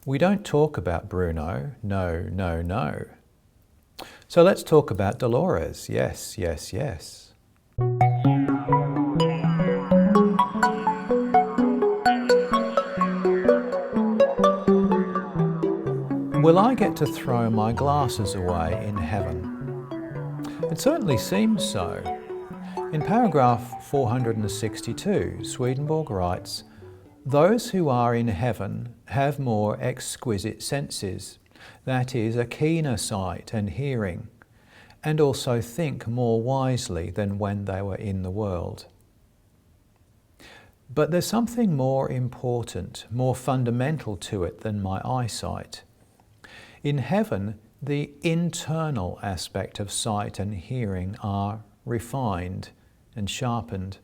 We don't talk about Bruno, no, no, no. So let's talk about Dolores, yes, yes, yes. Will I get to throw my glasses away in heaven? It certainly seems so. In paragraph 462, Swedenborg writes, "Those who are in heaven have more exquisite senses, that is, a keener sight and hearing, and also think more wisely than when they were in the world." But there's something more important, more fundamental to it than my eyesight. In heaven, the internal aspect of sight and hearing are refined and sharpened.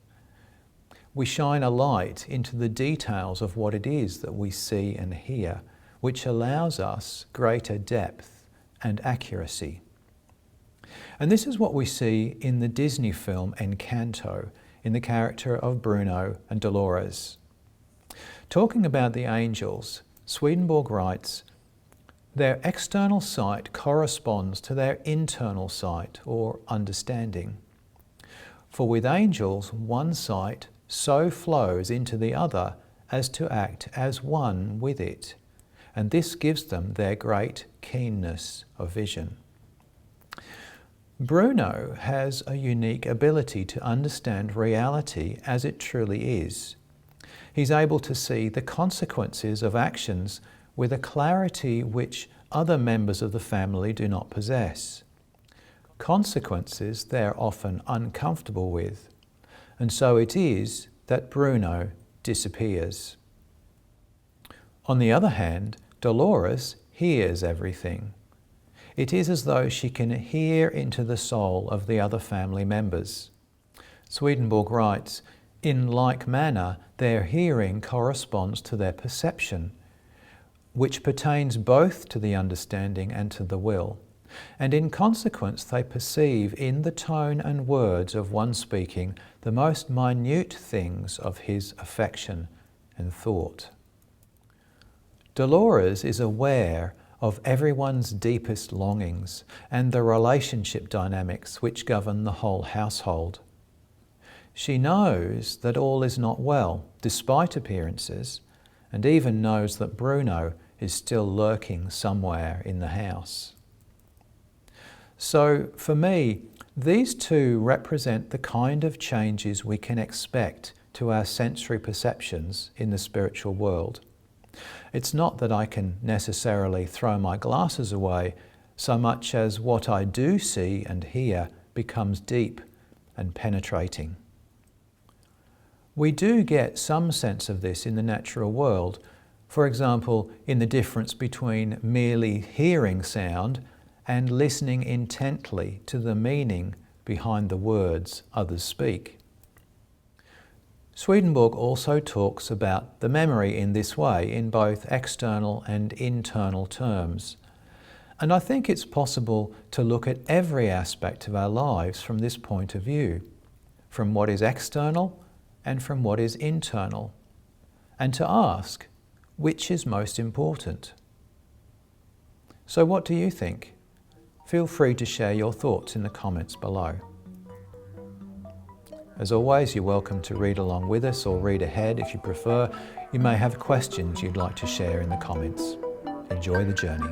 We shine a light into the details of what it is that we see and hear, which allows us greater depth and accuracy. And this is what we see in the Disney film Encanto, in the character of Bruno and Dolores. Talking about the angels, Swedenborg writes, "Their external sight corresponds to their internal sight or understanding. For with angels, one sight so flows into the other as to act as one with it, and this gives them their great keenness of vision." Bruno has a unique ability to understand reality as it truly is. He's able to see the consequences of actions with a clarity which other members of the family do not possess. Consequences they're often uncomfortable with, and so it is that Bruno disappears. On the other hand, Dolores hears everything. It is as though she can hear into the soul of the other family members. Swedenborg writes, "In like manner, their hearing corresponds to their perception, which pertains both to the understanding and to the will, and in consequence they perceive in the tone and words of one speaking the most minute things of his affection and thought." Dolores is aware of everyone's deepest longings and the relationship dynamics which govern the whole household. She knows that all is not well, despite appearances, and even knows that Bruno is still lurking somewhere in the house. So, for me, these two represent the kind of changes we can expect to our sensory perceptions in the spiritual world. It's not that I can necessarily throw my glasses away, so much as what I do see and hear becomes deep and penetrating. We do get some sense of this in the natural world, for example, in the difference between merely hearing sound and listening intently to the meaning behind the words others speak. Swedenborg also talks about the memory in this way in both external and internal terms. And I think it's possible to look at every aspect of our lives from this point of view, from what is external and from what is internal, and to ask, which is most important? So what do you think? Feel free to share your thoughts in the comments below. As always, you're welcome to read along with us or read ahead if you prefer. You may have questions you'd like to share in the comments. Enjoy the journey.